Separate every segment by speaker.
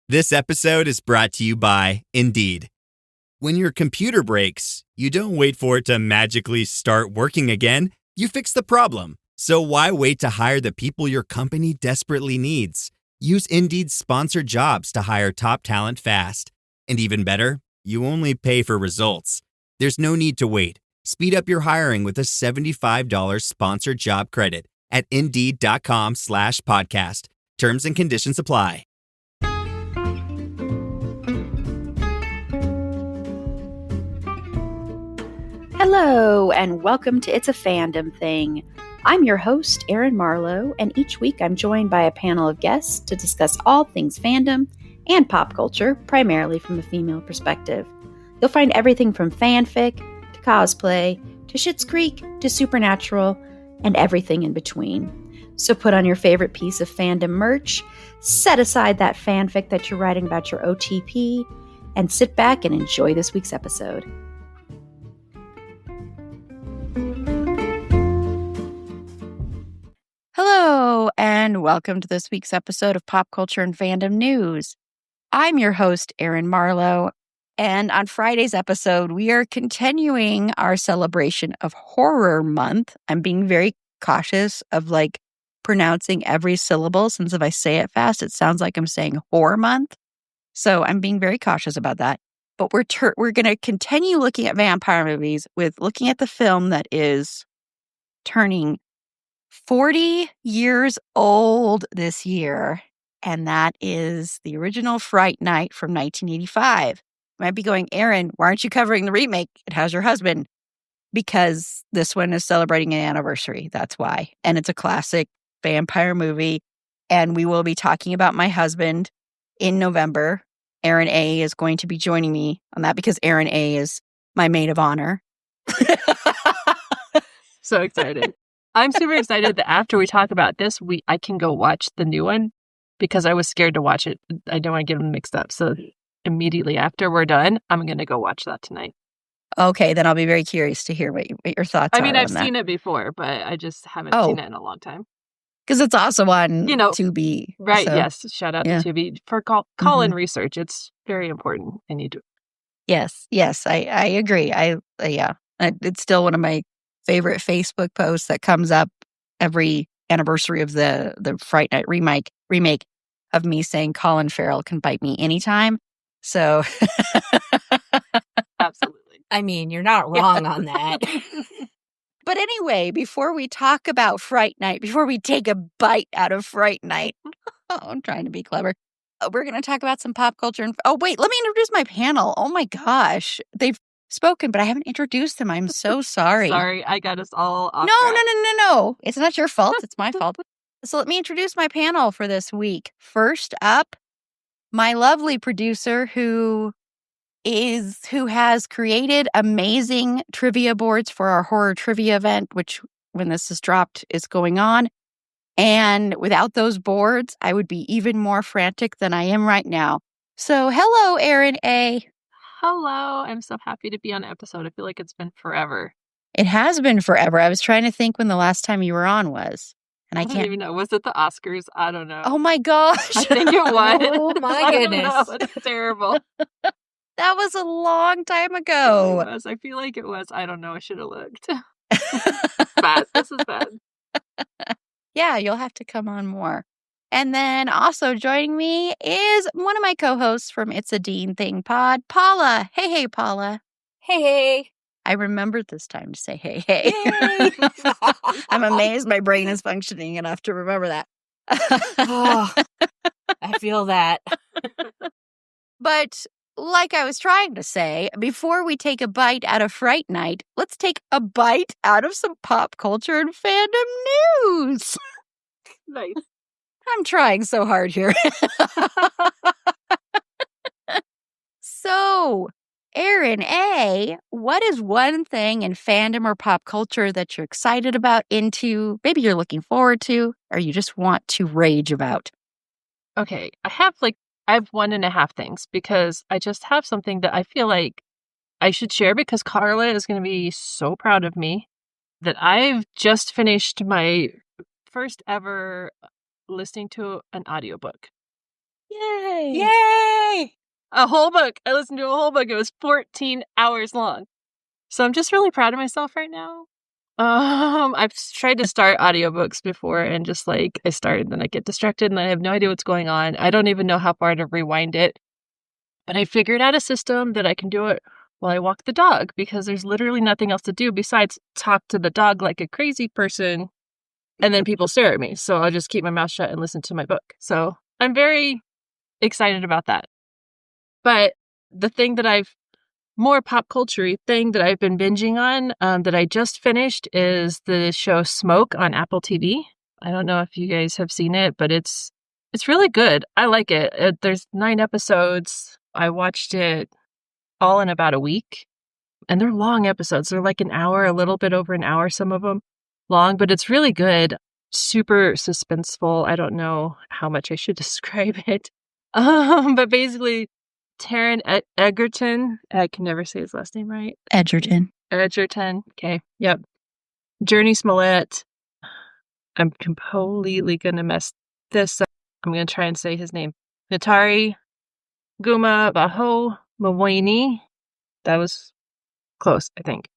Speaker 1: This episode is brought to you by Indeed. When your computer breaks, you don't wait for it to magically start working again. You fix the problem. So why wait to hire the people your company desperately needs? Use Indeed's sponsored jobs to hire top talent fast. And even better, you only pay for results. There's no need to wait. Speed up your hiring with a $75 sponsored job credit at Indeed.com/podcast. Terms and conditions apply.
Speaker 2: Hello, and welcome to It's a Fandom Thing. I'm your host, Erin Marlowe, and each week I'm joined by a panel of guests to discuss all things fandom and pop culture, primarily from a female perspective. You'll find everything from fanfic, to cosplay, to Schitt's Creek, to Supernatural, and everything in between. So put on your favorite piece of fandom merch, set aside that fanfic that you're writing about your OTP, and sit back and enjoy this week's episode. Hello, and welcome to this week's episode of Pop Culture and Fandom News. I'm your host, Erin Marlowe, and on Friday's episode, we are continuing our celebration of Horror Month. I'm being very cautious of pronouncing every syllable, since if I say it fast, it sounds like I'm saying Horror Month. So I'm being very cautious about that. But we're going to continue looking at vampire movies with looking at the film that is turning 40 years old this year, and that is the original Fright Night from 1985. You might be going, Erin, why aren't you covering the remake? It has your husband. Because this one is celebrating an anniversary. That's why. And it's a classic vampire movie. And we will be talking about my husband in November. Erin A is going to be joining me on that because Erin A is my maid of honor.
Speaker 3: So excited. I'm super excited that after we talk about this, I can go watch the new one because I was scared to watch it. I don't want to get them mixed up. So immediately after we're done, I'm going to go watch that tonight.
Speaker 2: Okay, then I'll be very curious to hear what your thoughts are.
Speaker 3: I mean, I've seen it before, but I just haven't seen it in a long time.
Speaker 2: Because it's also on Tubi.
Speaker 3: Right,
Speaker 2: so.
Speaker 3: Yes. Shout out to Tubi for call in research. It's very important. I need to.
Speaker 2: Yes, I agree. It's still one of my favorite Facebook posts that comes up every anniversary of the Fright Night remake of me saying Colin Farrell can bite me anytime. So
Speaker 3: absolutely.
Speaker 4: I mean, you're not wrong on that.
Speaker 2: But anyway, before we talk about Fright Night, before we take a bite out of Fright Night, I'm trying to be clever. We're going to talk about some pop culture. Oh, wait, let me introduce my panel. Oh my gosh. They've spoken, but I haven't introduced them. I'm so sorry.
Speaker 3: Sorry, I got us all off
Speaker 2: No.
Speaker 3: track.
Speaker 2: It's not your fault. It's my fault. So let me introduce my panel for this week. First up, my lovely producer who has created amazing trivia boards for our horror trivia event, which when this is dropped is going on. And without those boards, I would be even more frantic than I am right now. So hello, Erin A.
Speaker 3: Hello. I'm so happy to be on the episode. I feel like it's been forever.
Speaker 2: It has been forever. I was trying to think when the last time you were on was. And I
Speaker 3: don't even know. Was it the Oscars? I don't know.
Speaker 2: Oh my gosh.
Speaker 3: I think it was.
Speaker 4: Oh my goodness.
Speaker 3: It's terrible.
Speaker 2: That was a long time ago.
Speaker 3: It was. I feel like it was. I don't know. I should have looked. Bad. This is bad.
Speaker 2: Yeah, you'll have to come on more. And then also joining me is one of my co-hosts from It's a Dean Thing Pod, Paula. Hey, Paula.
Speaker 4: Hey.
Speaker 2: I remembered this time to say hey. I'm amazed my brain is functioning enough to remember that.
Speaker 4: Oh, I feel that.
Speaker 2: But like I was trying to say, before we take a bite out of Fright Night, let's take a bite out of some pop culture and fandom news.
Speaker 3: Nice.
Speaker 2: I'm trying so hard here. So, Erin A., what is one thing in fandom or pop culture that you're excited about, into, maybe you're looking forward to, or you just want to rage about?
Speaker 3: Okay, I have 1.5 things because I just have something that I feel like I should share because Carla is going to be so proud of me that I've just finished my first ever listening to an audiobook.
Speaker 2: Yay!
Speaker 4: Yay!
Speaker 3: A whole book. I listened to a whole book. It was 14 hours long. So I'm just really proud of myself right now. I've tried to start audiobooks before and just like I start and then I get distracted and I have no idea what's going on. I don't even know how far to rewind it. But I figured out a system that I can do it while I walk the dog because there's literally nothing else to do besides talk to the dog like a crazy person and then people stare at me. So I'll just keep my mouth shut and listen to my book. So I'm very excited about that. But the thing that more pop culture thing that I've been binging on that I just finished is the show Smoke on Apple TV. I don't know if you guys have seen it, but it's really good. I like it. There's 9 episodes. I watched it all in about a week. And they're long episodes. They're like an hour, a little bit over an hour, some of them long, but it's really good. Super suspenseful. I don't know how much I should describe it. But basically, Taron Egerton, I can never say his last name right.
Speaker 2: Edgerton.
Speaker 3: Okay. Yep. Journey Smollett. I'm completely going to mess this up. I'm going to try and say his name. Natari Guma Baho Mawini. That was close, I think.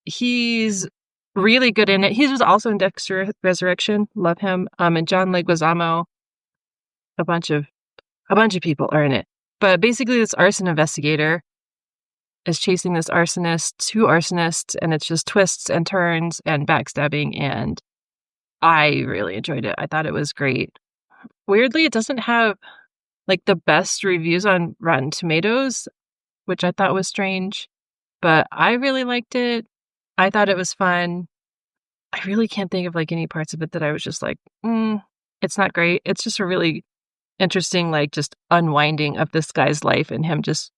Speaker 3: He's really good in it. He was also in Dexter Resurrection. Love him. And John Leguizamo. A bunch of people are in it. But basically, this arson investigator is chasing this arsonist, 2 arsonists, and it's just twists and turns and backstabbing. And I really enjoyed it. I thought it was great. Weirdly, it doesn't have like the best reviews on Rotten Tomatoes, which I thought was strange. But I really liked it. I thought it was fun. I really can't think of like any parts of it that I was just like, it's not great. It's just a really interesting, like just unwinding of this guy's life and him just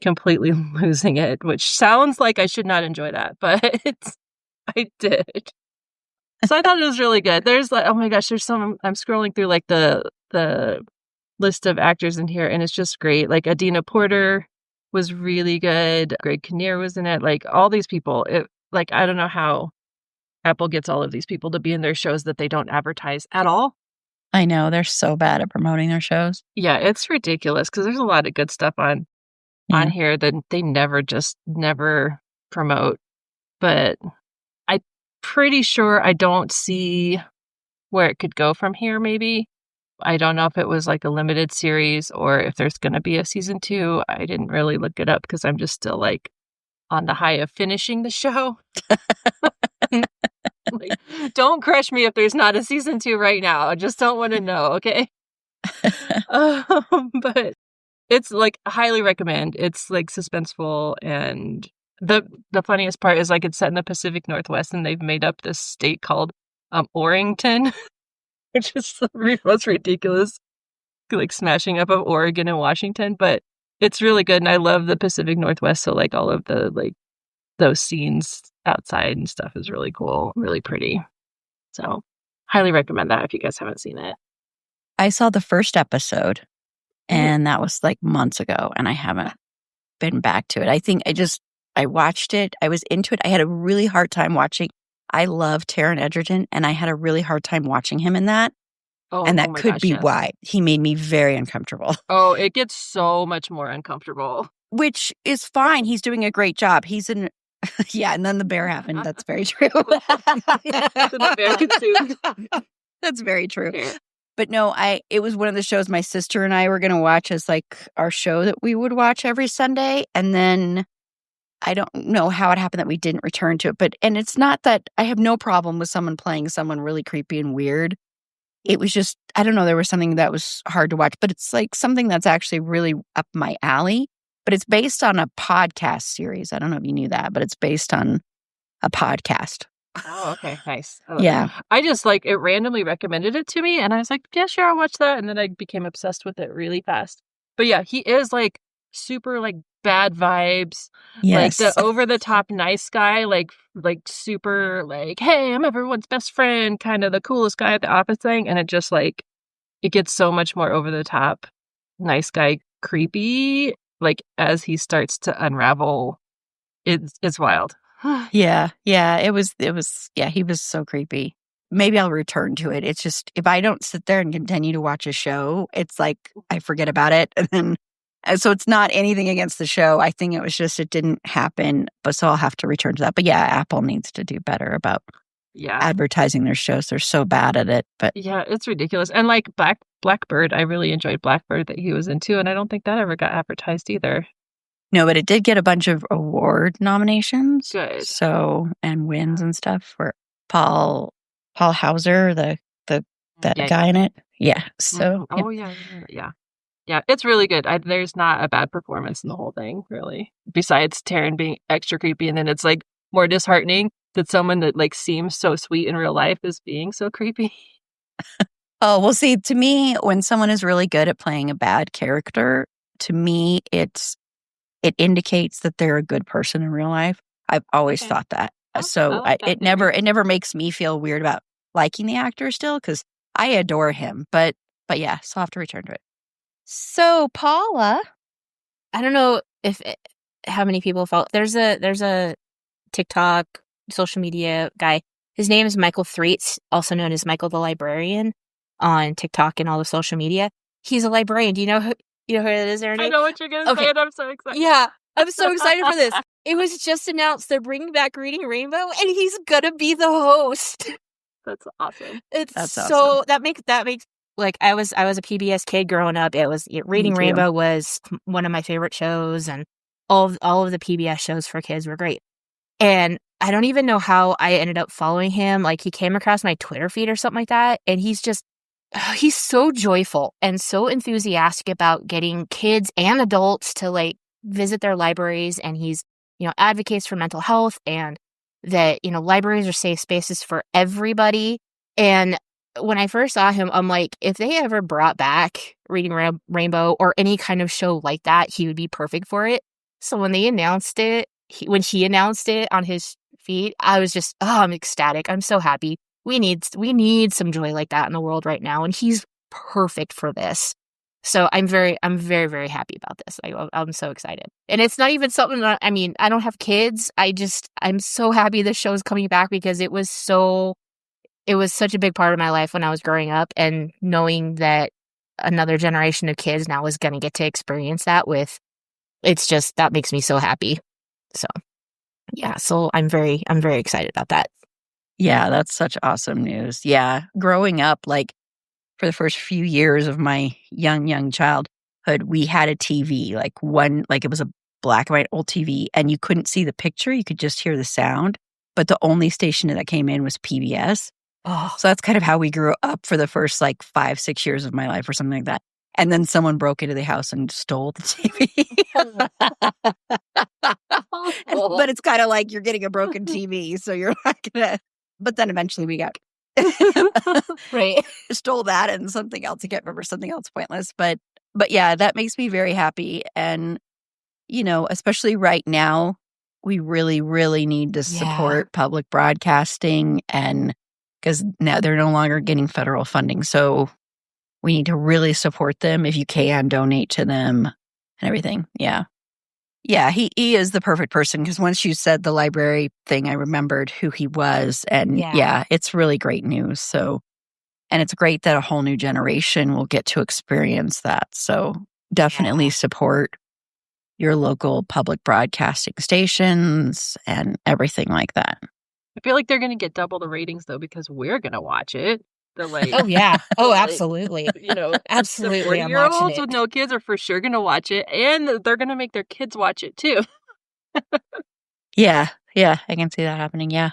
Speaker 3: completely losing it, which sounds like I should not enjoy that, but I did. So I thought it was really good. There's like, oh my gosh, I'm scrolling through like the list of actors in here and it's just great. Like Adina Porter was really good. Greg Kinnear was in it. Like all these people, I don't know how Apple gets all of these people to be in their shows that they don't advertise at all.
Speaker 2: I know, they're so bad at promoting their shows.
Speaker 3: Yeah, it's ridiculous because there's a lot of good stuff on here that they never promote. But I'm pretty sure I don't see where it could go from here, maybe. I don't know if it was like a limited series or if there's going to be a season 2. I didn't really look it up because I'm just still like on the high of finishing the show. Like, don't crush me if there's not a season 2 right now. I just don't want to know, okay? But it's like highly recommend. It's like suspenseful, and the funniest part is like it's set in the Pacific Northwest, and they've made up this state called Orrington, which is the most ridiculous, like smashing up of Oregon and Washington. But it's really good, and I love the Pacific Northwest. So like all of the like those scenes outside and stuff is really cool, really pretty. So highly recommend that if you guys haven't seen it.
Speaker 2: I saw the first episode and that was like months ago and I haven't been back to it. I think I watched it. I was into it. I had a really hard time watching. I love Taron Egerton and I had a really hard time watching him in that. And that could be why he made me very uncomfortable.
Speaker 3: Oh, it gets so much more uncomfortable.
Speaker 2: Which is fine. He's doing a great job. He's in... Yeah, and then the bear happened. That's very true.
Speaker 3: The bear consumed.
Speaker 2: That's very true. But no, it was one of the shows my sister and I were going to watch as like our show that we would watch every Sunday. And then I don't know how it happened that we didn't return to it. And it's not that I have no problem with someone playing someone really creepy and weird. It was just, I don't know, there was something that was hard to watch. But it's like something that's actually really up my alley. But it's based on a podcast series. I don't know if you knew that, but it's based on a podcast.
Speaker 3: Oh, okay. Nice.
Speaker 2: Yeah.
Speaker 3: I just like it randomly recommended it to me and I was like, yeah, sure, I'll watch that. And then I became obsessed with it really fast. But yeah, he is like super like bad vibes.
Speaker 2: Yes.
Speaker 3: Like the over the top nice guy, like super like, hey, I'm everyone's best friend, kind of the coolest guy at the office thing. And it just like, it gets so much more over the top, nice guy, creepy. Like as he starts to unravel, it's wild.
Speaker 2: Yeah. It was, he was so creepy. Maybe I'll return to it. It's just, if I don't sit there and continue to watch a show, it's like I forget about it. And then And so it's not anything against the show. I think it was just it didn't happen. But so I'll have to return to that. But yeah, Apple needs to do better about advertising their shows. They're so bad at it. But
Speaker 3: yeah, it's ridiculous. And like Blackbird, I really enjoyed Blackbird that he was into, and I don't think that ever got advertised either.
Speaker 2: no, but it did get a bunch of award nominations.
Speaker 3: Good.
Speaker 2: So and wins and stuff for Paul Hauser, that guy in it. Yeah. So
Speaker 3: yeah, it's really good. There's not a bad performance in the whole thing, really. Besides Taryn being extra creepy, and then it's like more disheartening that someone that like seems so sweet in real life is being so creepy.
Speaker 2: Oh, well, see, to me, when someone is really good at playing a bad character, to me, it indicates that they're a good person in real life. I've always thought that. So it never makes me feel weird about liking the actor still, because I adore him. But yeah, so I'll have to return to it. So Paula,
Speaker 4: I don't know how many people follow. There's a TikTok social media guy. His name is Michael Threets, also known as Michael the Librarian, on TikTok and all the social media. He's a librarian. Do you know who it is, Erin?
Speaker 3: I know what you're gonna say, and I'm so excited.
Speaker 4: Yeah, I'm so excited for this. It was just announced they're bringing back Reading Rainbow, and he's gonna be the host.
Speaker 3: That's awesome.
Speaker 2: That's awesome.
Speaker 4: That makes like I was a PBS kid growing up. Reading Rainbow was one of my favorite shows, and all of the PBS shows for kids were great. And I don't even know how I ended up following him. Like, he came across my Twitter feed or something like that, and he's so joyful and so enthusiastic about getting kids and adults to like visit their libraries, and he's advocates for mental health and that libraries are safe spaces for everybody. And when I first saw him, I'm like, if they ever brought back Reading Rainbow or any kind of show like that, he would be perfect for it. So when they announced it, when he announced it on his feed, I was just, I'm ecstatic. I'm so happy. We need some joy like that in the world right now, and he's perfect for this. So I'm very, very happy about this. I'm so excited. And it's not even something that, I mean, I don't have kids. I'm so happy this show's coming back, because it was such a big part of my life when I was growing up, and knowing that another generation of kids now is going to get to experience that that makes me so happy. So yeah, so I'm very excited about that.
Speaker 2: Yeah, that's such awesome news. Yeah, growing up, like for the first few years of my young childhood, we had a TV, like it was a black and white old TV, and you couldn't see the picture, you could just hear the sound. But the only station that came in was PBS. Oh, so that's kind of how we grew up for the first like 5-6 years of my life or something like that. And then someone broke into the house and stole the TV. But it's kind of like you're getting a broken TV, so you're not gonna. But then eventually we got
Speaker 4: right,
Speaker 2: stole that and something else. I can't remember, something else pointless. But yeah, that makes me very happy. And especially right now, we really, really need to support public broadcasting, and because now they're no longer getting federal funding, so we need to really support them. If you can, donate to them and everything. Yeah. He is the perfect person, because once you said the library thing, I remembered who he was. And yeah, it's really great news. So, and it's great that a whole new generation will get to experience that. So definitely support your local public broadcasting stations and everything like that.
Speaker 3: I feel like they're going to get double the ratings, though, because we're going to watch it.
Speaker 4: Oh yeah. Oh, absolutely. Absolutely.
Speaker 3: The 40-year-olds with no kids are for sure going to watch it, and they're going to make their kids watch it too.
Speaker 2: Yeah, I can see that happening. Yeah.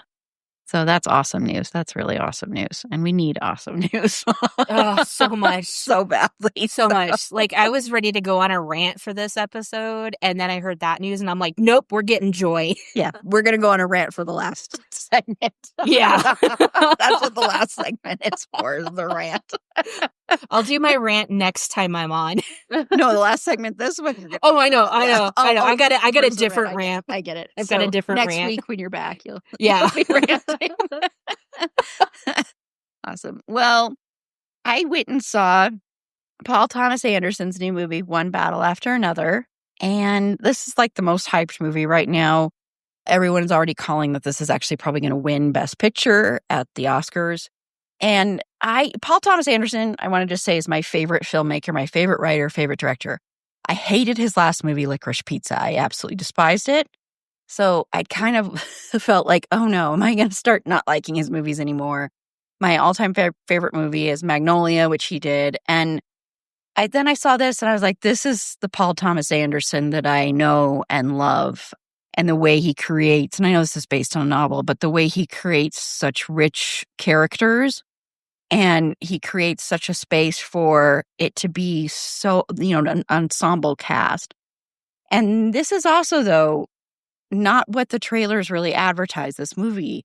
Speaker 2: So that's awesome news. That's really awesome news. And we need awesome news.
Speaker 4: Oh, so much.
Speaker 2: So badly.
Speaker 4: So much. Like, I was ready to go on a rant for this episode, and then I heard that news, and I'm like, nope, we're getting joy.
Speaker 2: Yeah, we're going to go on a rant for the last segment.
Speaker 4: Yeah.
Speaker 2: That's what the last segment is for, is the rant.
Speaker 4: I'll do my rant next time I'm on.
Speaker 2: No, the last segment, this one.
Speaker 4: Oh, I know. I got a different rant.
Speaker 2: I get it.
Speaker 4: I've got a different rant.
Speaker 2: Next week when you're back, you'll
Speaker 4: be
Speaker 2: ranting. Awesome. Well, I went and saw Paul Thomas Anderson's new movie, One Battle After Another. And this is like the most hyped movie right now. Everyone's already calling that this is actually probably going to win Best Picture at the Oscars. And Paul Thomas Anderson, I want to just say, is my favorite filmmaker, my favorite writer, favorite director. I hated his last movie, Licorice Pizza. I absolutely despised it. So I kind of felt like, oh no, am I going to start not liking his movies anymore? My all-time favorite movie is Magnolia, which he did. And then I saw this and I was like, this is the Paul Thomas Anderson that I know and love. And the way he creates, and I know this is based on a novel, but the way he creates such rich characters and he creates such a space for it to be so, an ensemble cast. And this is also, though, not what the trailers really advertise this movie.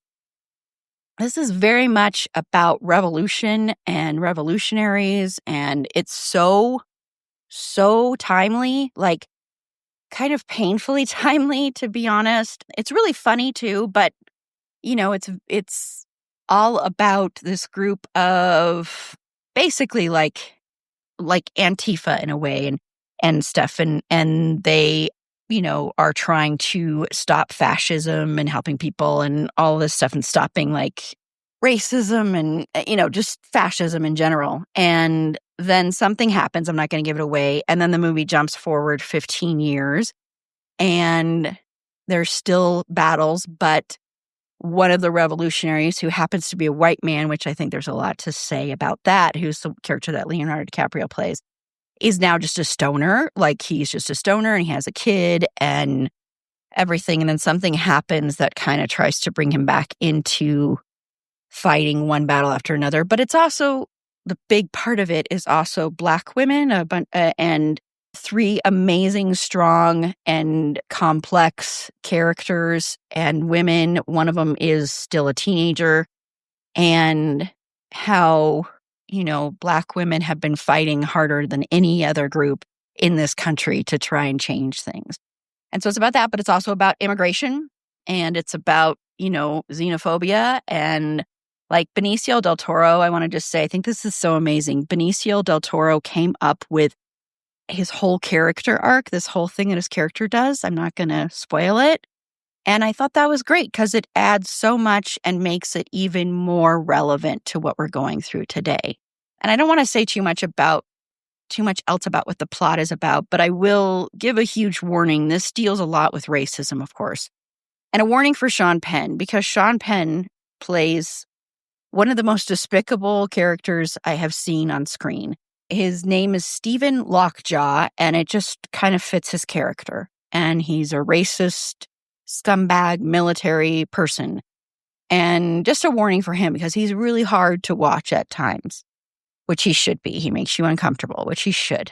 Speaker 2: This is very much about revolution and revolutionaries, and it's so timely, like kind of painfully timely, to be honest. It's really funny too, but it's all about this group of basically like Antifa in a way and stuff, and they are trying to stop fascism and helping people and all this stuff and stopping like racism and, just fascism in general. And then something happens. I'm not going to give it away. And then the movie jumps forward 15 years and there's still battles. But one of the revolutionaries, who happens to be a white man, which I think there's a lot to say about that, who's the character that Leonardo DiCaprio plays, is now just a stoner. Like, he's just a stoner and he has a kid and everything. And then something happens that kind of tries to bring him back into fighting one battle after another. But it's also, the big part of it is also Black women and three amazing, strong, and complex characters and women. One of them is still a teenager, and how Black women have been fighting harder than any other group in this country to try and change things. And so it's about that, but it's also about immigration, and it's about, xenophobia. And like Benicio del Toro, I want to just say, I think this is so amazing. Benicio del Toro came up with his whole character arc, this whole thing that his character does. I'm not going to spoil it. And I thought that was great because it adds so much and makes it even more relevant to what we're going through today. And I don't want to say too much else about what the plot is about, but I will give a huge warning. This deals a lot with racism, of course. And a warning for Sean Penn, because Sean Penn plays one of the most despicable characters I have seen on screen. His name is Stephen Lockjaw, and it just kind of fits his character. And he's a racist, scumbag, military person. And just a warning for him, because he's really hard to watch at times, which he should be. He makes you uncomfortable, which he should.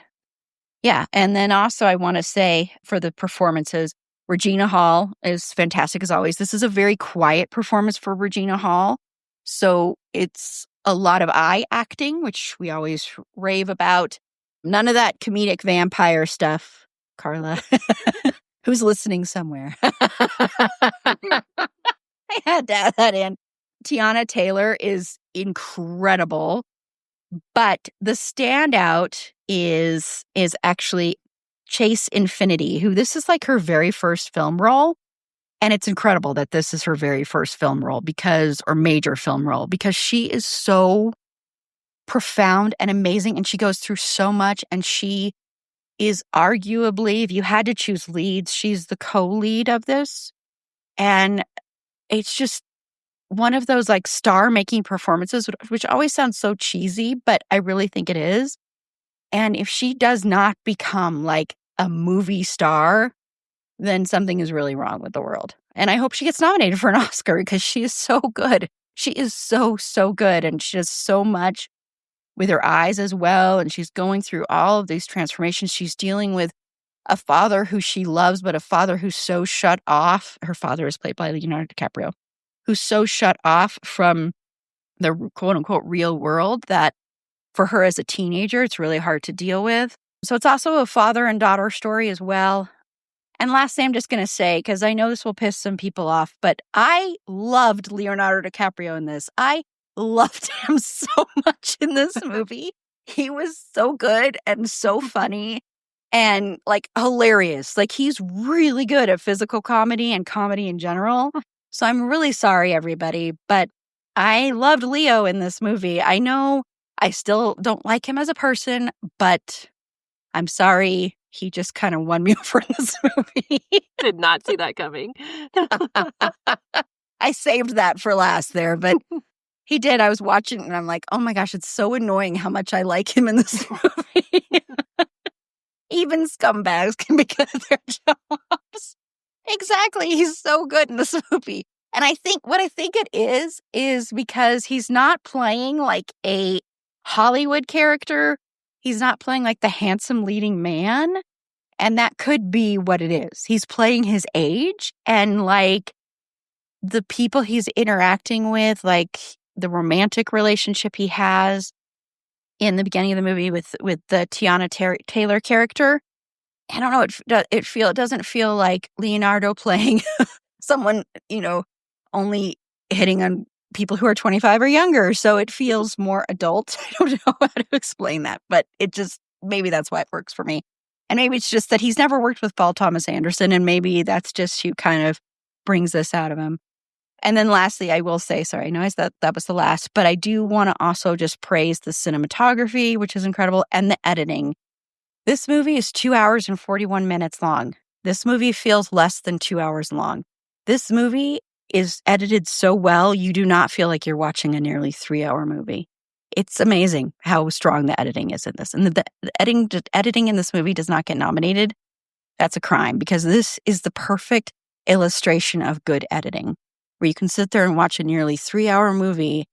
Speaker 2: Yeah, and then also I want to say for the performances, Regina Hall is fantastic as always. This is a very quiet performance for Regina Hall. So it's a lot of eye acting, which we always rave about. None of that comedic vampire stuff, Carla, who's listening somewhere. I had to add that in. Tiana Taylor is incredible, but the standout is actually Chase Infinity, who this is like her very first film role. And it's incredible that this is her very first film role or major film role, because she is so profound and amazing, and she goes through so much, and she is arguably, if you had to choose leads, she's the co-lead of this. And it's just one of those like star-making performances, which always sounds so cheesy, but I really think it is. And if she does not become like a movie star, then something is really wrong with the world. And I hope she gets nominated for an Oscar, because she is so good. She is so, so good. And she does so much with her eyes as well. And she's going through all of these transformations. She's dealing with a father who she loves, but a father who's so shut off. Her father is played by Leonardo DiCaprio, who's so shut off from the quote unquote real world that for her as a teenager, it's really hard to deal with. So it's also a father and daughter story as well. And lastly, I'm just going to say, because I know this will piss some people off, but I loved Leonardo DiCaprio in this. I loved him so much in this movie. He was so good and so funny and like hilarious. Like, he's really good at physical comedy and comedy in general. So I'm really sorry, everybody, but I loved Leo in this movie. I know I still don't like him as a person, but I'm sorry. he just kind of won me over in this movie.
Speaker 3: Did not see that coming.
Speaker 2: I saved that for last there, but he did. I was watching and I'm like, oh my gosh, it's so annoying how much I like him in this movie. Even scumbags can be good at their jobs. Exactly. He's so good in this movie. And I think what I think it is because he's not playing like a Hollywood character. He's not playing like the handsome leading man. And that could be what it is. He's playing his age and like the people he's interacting with, like the romantic relationship he has in the beginning of the movie with the Tiana Taylor character. I don't know. It doesn't feel like Leonardo playing someone, only hitting on people who are 25 or younger. So it feels more adult. I don't know how to explain that, but maybe that's why it works for me. And maybe it's just that he's never worked with Paul Thomas Anderson, and maybe that's just who kind of brings this out of him. And then lastly, I will say, sorry, I know that was the last, but I do want to also just praise the cinematography, which is incredible, and the editing. This movie is 2 hours and 41 minutes long. This movie feels less than 2 hours long. This movie is edited so well, you do not feel like you're watching a nearly 3-hour movie. It's amazing how strong the editing is in this. And the editing in this movie does not get nominated. That's a crime, because this is the perfect illustration of good editing, where you can sit there and watch a nearly 3-hour movie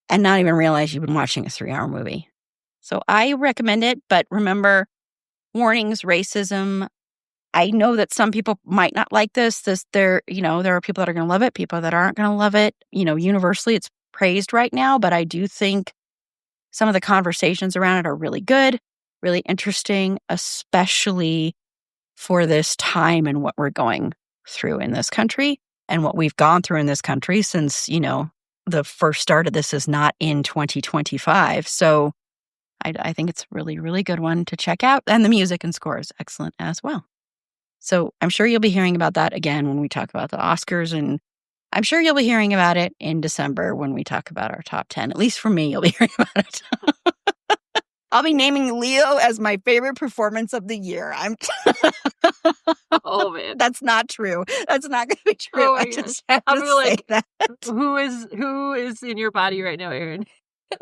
Speaker 2: and not even realize you've been watching a 3-hour movie. So I recommend it, but remember, warnings, racism. I know that some people might not like this. There are people that are going to love it, people that aren't going to love it. Universally, it's praised right now, but I do think some of the conversations around it are really good, really interesting, especially for this time and what we're going through in this country and what we've gone through in this country since, the first start of this is not in 2025. So I think it's a really, really good one to check out. And the music and score is excellent as well. So I'm sure you'll be hearing about that again when we talk about the Oscars. And I'm sure you'll be hearing about it in December when we talk about our top 10. At least for me, you'll be hearing about it. I'll be naming Leo as my favorite performance of the year.
Speaker 3: Oh, man.
Speaker 2: That's not true. That's not going to be true.
Speaker 3: Oh,
Speaker 2: I just have to say that.
Speaker 3: Who is in your body right now, Erin?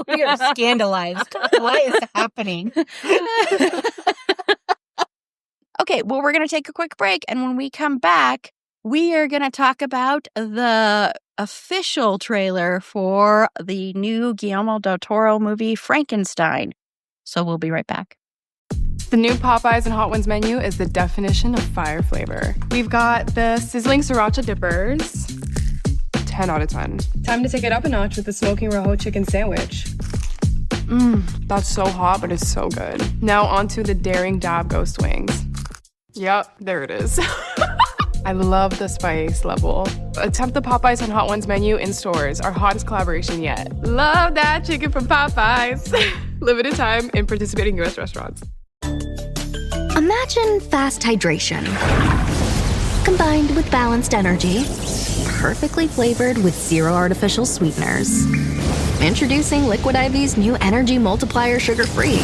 Speaker 4: We are scandalized. What is happening?
Speaker 2: Okay, well, we're going to take a quick break. And when we come back, we are going to talk about the official trailer for the new Guillermo del Toro movie, Frankenstein. So we'll be right back.
Speaker 5: The new Popeyes and Hot Ones menu is the definition of fire flavor. We've got the sizzling sriracha dippers. 10 out of 10.
Speaker 6: Time to take it up a notch with the smoking Rojo chicken sandwich.
Speaker 5: That's so hot, but it's so good. Now onto the daring dab ghost wings. Yep, there it is. I love the spice level. Attempt the Popeyes and Hot Ones menu in stores. Our hottest collaboration yet. Love that chicken from Popeyes. Limited time in participating U.S. restaurants.
Speaker 7: Imagine fast hydration combined with balanced energy, perfectly flavored with zero artificial sweeteners. Introducing Liquid IV's new Energy Multiplier Sugar-Free.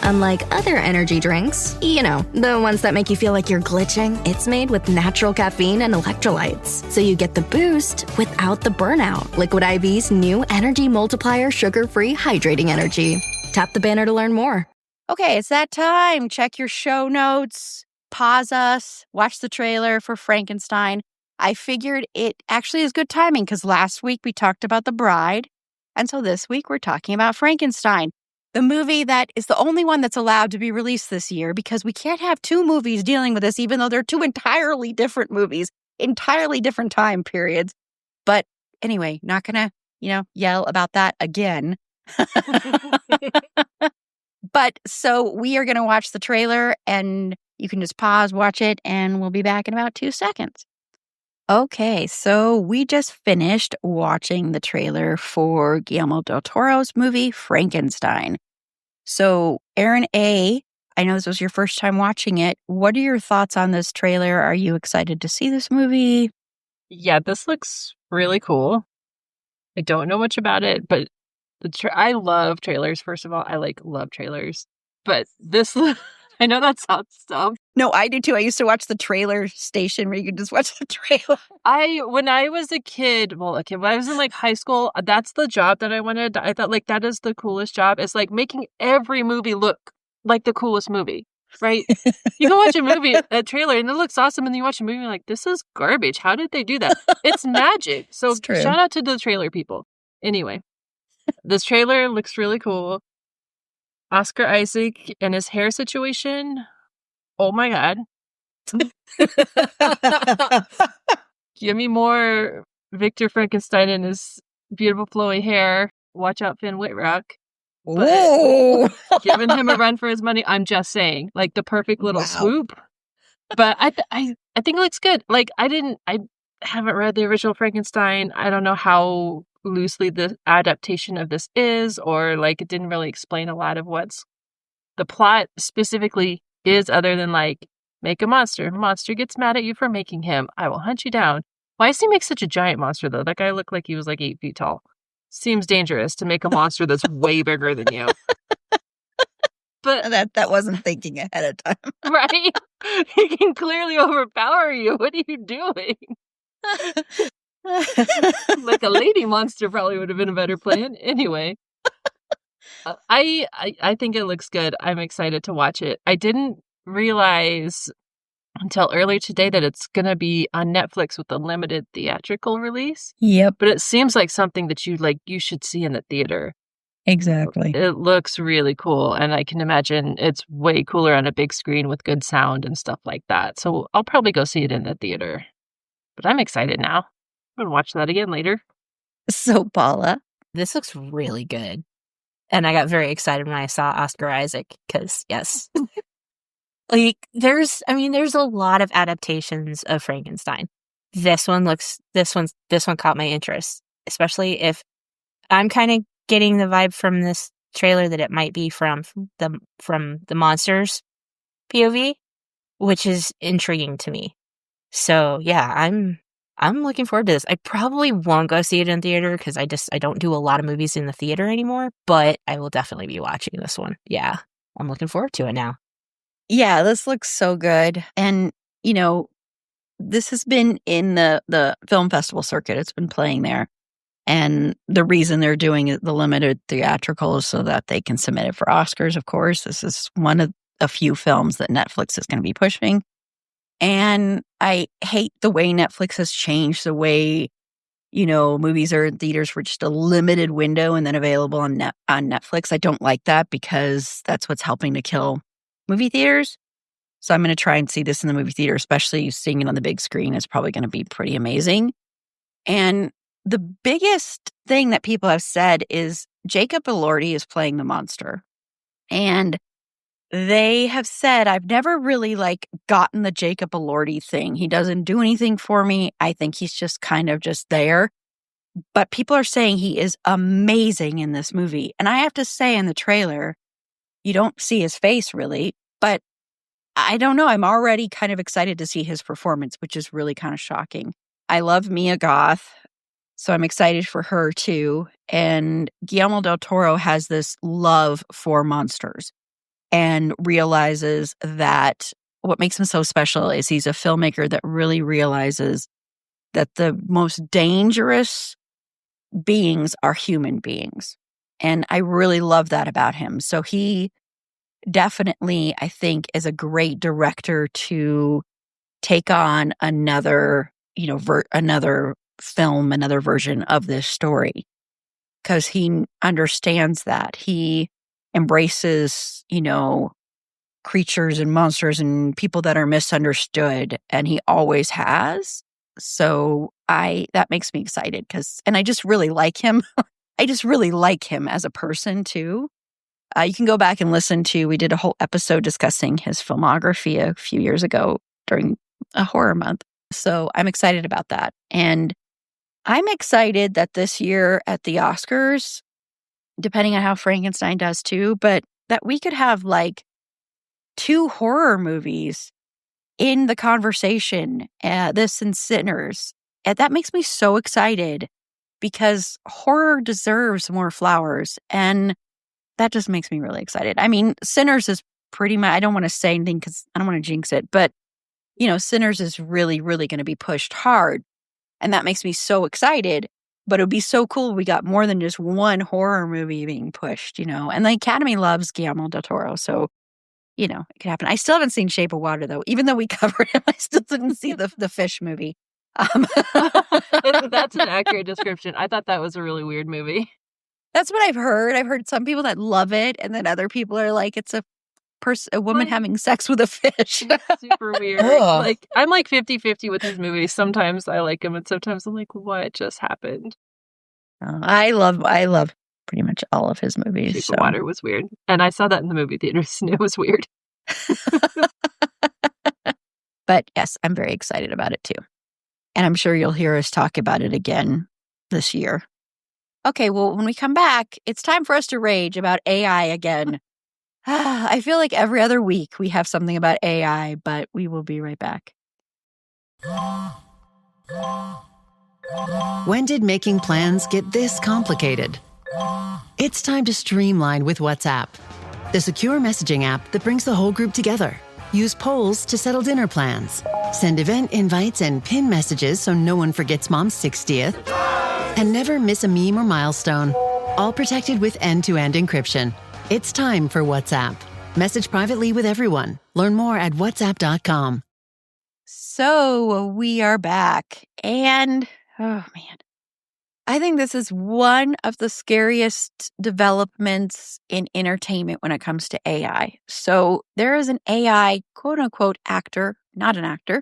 Speaker 7: Unlike other energy drinks, the ones that make you feel like you're glitching, it's made with natural caffeine and electrolytes, so you get the boost without the burnout. Liquid IV's new Energy Multiplier Sugar-Free Hydrating Energy. Tap the banner to learn more.
Speaker 2: Okay, it's that time. Check your show notes, pause us, watch the trailer for Frankenstein. I figured it actually is good timing because last week we talked about The Bride, and so this week we're talking about Frankenstein. The movie that is the only one that's allowed to be released this year because we can't have two movies dealing with this, even though they're two entirely different movies, entirely different time periods. But anyway, not going to, yell about that again. But so we are going to watch the trailer and you can just pause, watch it, and we'll be back in about 2 seconds. Okay, so we just finished watching the trailer for Guillermo del Toro's movie, Frankenstein. So, Erin A., I know this was your first time watching it. What are your thoughts on this trailer? Are you excited to see this movie?
Speaker 3: Yeah, this looks really cool. I don't know much about it, but I love trailers, first of all. I love trailers. But this, I know that sounds dumb.
Speaker 2: No, I do too. I used to watch the trailer station where you could just watch the trailer.
Speaker 3: When I was a kid, when I was in like high school, that's the job that I wanted. I thought like that is the coolest job. It's like making every movie look like the coolest movie, right? You can watch a trailer, and it looks awesome, and then you watch a movie, and you're like, this is garbage. How did they do that? It's magic. So
Speaker 2: It's true.
Speaker 3: shout out to the trailer people. Anyway, this trailer looks really cool. Oscar Isaac and his hair situation. Oh my God. Give me more Victor Frankenstein and his beautiful flowy hair. Watch out, Finn Wittrock.
Speaker 2: Ooh.
Speaker 3: Giving him a run for his money. I'm just saying, like the perfect little swoop. But I think it looks good. Like I haven't read the original Frankenstein. I don't know how loosely the adaptation of this is, or like it didn't really explain a lot of what's the plot specifically is, other than like make a monster. Monster gets mad at you for making him. I will hunt you down. Why does he make such a giant monster though? That guy looked like he was like 8 feet tall. Seems dangerous to make a monster that's way bigger than you. But
Speaker 2: that wasn't thinking ahead of time.
Speaker 3: Right? He can clearly overpower you. What are you doing? Like a lady monster probably would have been a better plan. Anyway, I think it looks good. I'm excited to watch it. I didn't realize until earlier today that it's going to be on Netflix with a limited theatrical release.
Speaker 2: Yep.
Speaker 3: But it seems like something that you should see in the theater.
Speaker 2: Exactly.
Speaker 3: It looks really cool, and I can imagine it's way cooler on a big screen with good sound and stuff like that. So I'll probably go see it in the theater. But I'm excited now. I'm going to watch that again later.
Speaker 2: So, Paula?
Speaker 4: This looks really good. And I got very excited when I saw Oscar Isaac, because, yes. Like, there's a lot of adaptations of Frankenstein. This one caught my interest, especially if I'm kind of getting the vibe from this trailer that it might be from the monsters POV, which is intriguing to me. So yeah, I'm looking forward to this. I probably won't go see it in theater because I don't do a lot of movies in the theater anymore, but I will definitely be watching this one. Yeah, I'm looking forward to it now.
Speaker 2: Yeah, this looks so good. And, this has been in the film festival circuit. It's been playing there. And the reason they're doing the limited theatrical is so that they can submit it for Oscars, of course. This is one of a few films that Netflix is going to be pushing. And I hate the way Netflix has changed the way, movies are in theaters for just a limited window and then available on Netflix. I don't like that because that's what's helping to kill movie theaters. So I'm going to try and see this in the movie theater, especially seeing it on the big screen is probably going to be pretty amazing. And the biggest thing that people have said is Jacob Elordi is playing the monster. And they have said, I've never really gotten the Jacob Elordi thing. He doesn't do anything for me. I think he's just kind of just there. But people are saying he is amazing in this movie. And I have to say, in the trailer, you don't see his face really, but I don't know. I'm already kind of excited to see his performance, which is really kind of shocking. I love Mia Goth, so I'm excited for her too. And Guillermo del Toro has this love for monsters and realizes that what makes him so special is he's a filmmaker that really realizes that the most dangerous beings are human beings. And I really love that about him. So he definitely, I think, is a great director to take on another, another film, another version of this story, because he understands that. He embraces, creatures and monsters and people that are misunderstood, and he always has. So that makes me excited and I just really like him. I just really like him as a person too. You can go back and we did a whole episode discussing his filmography a few years ago during a horror month. So I'm excited about that. And I'm excited that this year at the Oscars, depending on how Frankenstein does too, but that we could have 2 horror movies in the conversation, this and Sinners. And that makes me so excited because horror deserves more flowers. And that just makes me really excited. I mean, Sinners is pretty much, I don't want to say anything because I don't want to jinx it, but, Sinners is really, really going to be pushed hard. And that makes me so excited. But it would be so cool if we got more than just one horror movie being pushed, And the Academy loves Guillermo del Toro, so, it could happen. I still haven't seen Shape of Water, though. Even though we covered it, I still didn't see the fish movie.
Speaker 3: That's an accurate description. I thought that was a really weird movie.
Speaker 2: That's what I've heard. I've heard some people that love it, and then other people are like, it's a woman having sex with a fish.
Speaker 3: It's super weird. Like, I'm like 50-50 with these movies. Sometimes I like them, and sometimes I'm like, what just happened?
Speaker 2: I love pretty much all of his movies.
Speaker 3: Shape of Water was weird. And I saw that in the movie theaters, and it was weird.
Speaker 2: But yes, I'm very excited about it too. And I'm sure you'll hear us talk about it again this year. Okay, well, when we come back, it's time for us to rage about AI again. I feel like every other week we have something about AI, but we will be right back.
Speaker 8: When did making plans get this complicated? It's time to streamline with WhatsApp, the secure messaging app that brings the whole group together. Use polls to settle dinner plans. Send event invites and pin messages so no one forgets Mom's 60th. And never miss a meme or milestone. All protected with end-to-end encryption. It's time for WhatsApp. Message privately with everyone. Learn more at whatsapp.com.
Speaker 2: So we are back. And, oh man, I think this is one of the scariest developments in entertainment when it comes to AI. So there is an AI, quote unquote, actor, not an actor,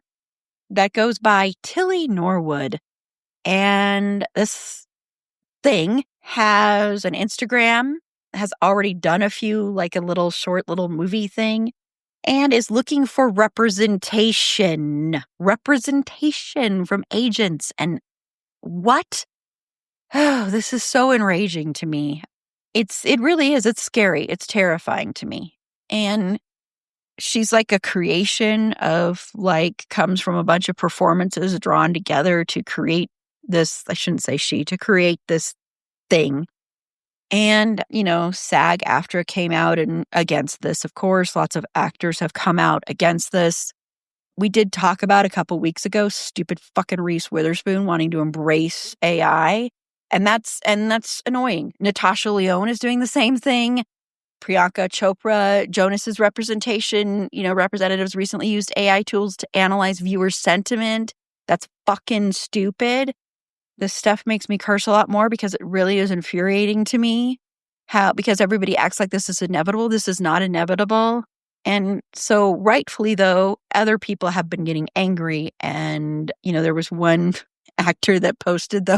Speaker 2: that goes by Tilly Norwood. And this thing has an Instagram, has already done a few, like a little short little movie thing, and is looking for representation from agents. And what? Oh, this is so enraging to me. It really is. It's scary. It's terrifying to me. And she's like a creation of comes from a bunch of performances drawn together to create this, I shouldn't say she, to create this thing. And, SAG-AFTRA came out and against this, of course. Lots of actors have come out against this. We did talk about a couple weeks ago, stupid fucking Reese Witherspoon wanting to embrace AI. And that's annoying. Natasha Lyonne is doing the same thing. Priyanka Chopra, Jonas's representatives recently used AI tools to analyze viewers' sentiment. That's fucking stupid. This stuff makes me curse a lot more because it really is infuriating to me. Because everybody acts like this is inevitable. This is not inevitable. And so rightfully, though, other people have been getting angry. And, there was one actor that posted,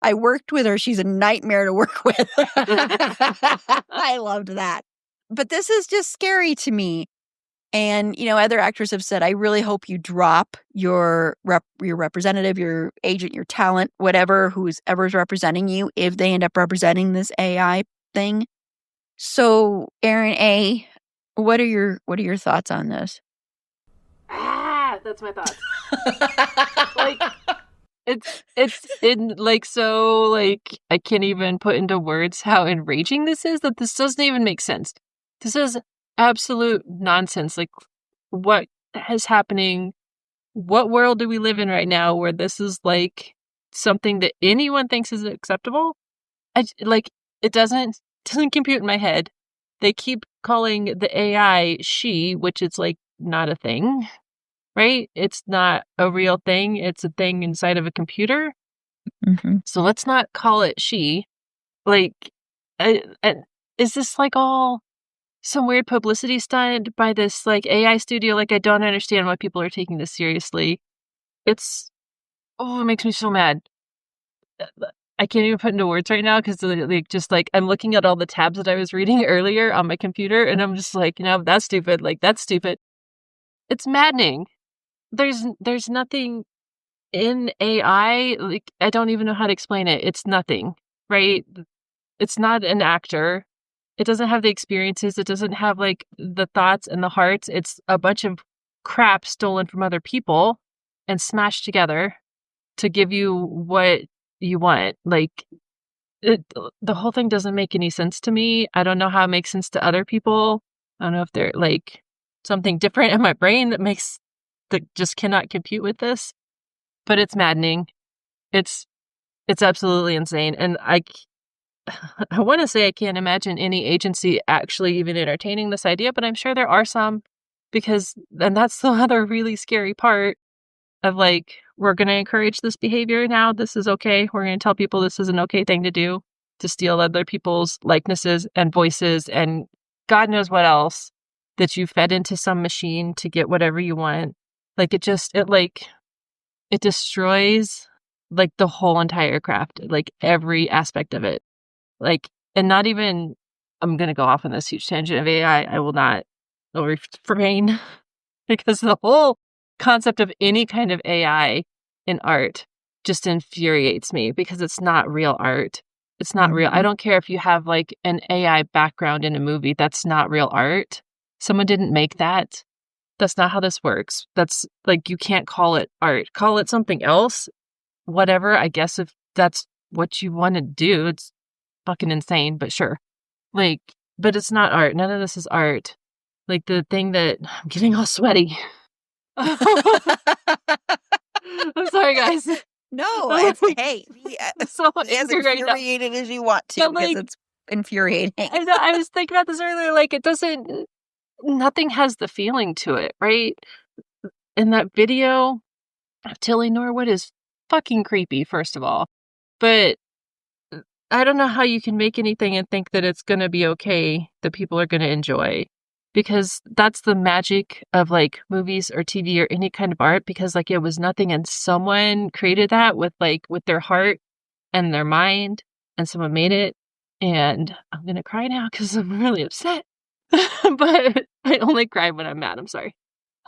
Speaker 2: I worked with her. She's a nightmare to work with. I loved that. But this is just scary to me. And, other actors have said, I really hope you drop your representative, your agent, your talent, whatever, who's ever's representing you, if they end up representing this AI thing. So, Erin A, what are your thoughts on this?
Speaker 3: That's my thoughts. I can't even put into words how enraging this is, that this doesn't even make sense. This is absolute nonsense. Like, what is happening? What world do we live in right now where this is like something that anyone thinks is acceptable? It doesn't compute in my head. They keep calling the AI she, which is like not a thing, right? It's not a real thing. It's a thing inside of a computer.
Speaker 2: Mm-hmm.
Speaker 3: So let's not call it she. Is this all some weird publicity stunt by this AI studio? I don't understand why people are taking this seriously. It makes me so mad. I can't even put into words right now because I'm looking at all the tabs that I was reading earlier on my computer, and I'm just no, that's stupid. That's stupid. It's maddening. There's nothing in AI. I don't even know how to explain it. It's nothing, right? It's not an actor. It doesn't have the experiences. It doesn't have the thoughts and the hearts. It's a bunch of crap stolen from other people and smashed together to give you what you want. The whole thing doesn't make any sense to me. I don't know how it makes sense to other people. I don't know if they're like something different in my brain that just cannot compute with this, but it's maddening. It's absolutely insane. And I want to say I can't imagine any agency actually even entertaining this idea, but I'm sure there are some, and that's the other really scary part of like, we're going to encourage this behavior now. This is okay. We're going to tell people this is an okay thing to do, to steal other people's likenesses and voices and God knows what else that you fed into some machine to get whatever you want. Like it destroys like the whole entire craft, like every aspect of it. Like, and not even, I'm going to go off on this huge tangent of AI. I will not refrain because the whole concept of any kind of AI in art just infuriates me because it's not real art. It's not real. I don't care if you have like an AI background in a movie. That's not real art. Someone didn't make that. That's not how this works. That's like, you can't call it art. Call it something else. Whatever. I guess if that's what you want to do, it's fucking insane, but sure. Like, but it's not art. None of this is art. Like the thing that I'm getting all sweaty. I'm sorry, guys.
Speaker 2: No, it's, hey,
Speaker 3: so
Speaker 2: as infuriated as you want to, because it's infuriating.
Speaker 3: I was thinking about this earlier. Like, nothing has the feeling to it, right? And that video of Tilly Norwood is fucking creepy, first of all. But I don't know how you can make anything and think that it's going to be okay, that people are going to enjoy. Because that's the magic of like movies or TV or any kind of art, because like it was nothing and someone created that with their heart and their mind and someone made it. And I'm going to cry now because I'm really upset. But I only cry when I'm mad. I'm sorry.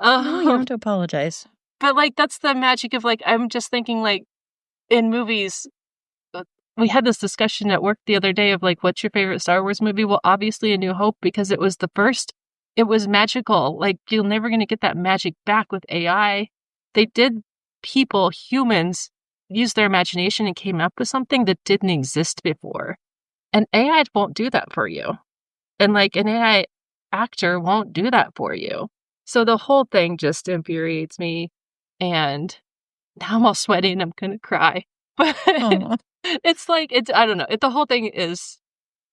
Speaker 2: No, you don't have to apologize.
Speaker 3: But like, that's the magic of like, I'm just thinking like in movies, we had this discussion at work the other day of like, what's your favorite Star Wars movie? Well, obviously A New Hope, because it was the first. It was magical. Like, you're never going to get that magic back with AI. They did humans, use their imagination and came up with something that didn't exist before. And AI won't do that for you. And like an AI actor won't do that for you. So the whole thing just infuriates me. And now I'm all sweaty and I'm going to cry. But it's like, I don't know. The whole thing is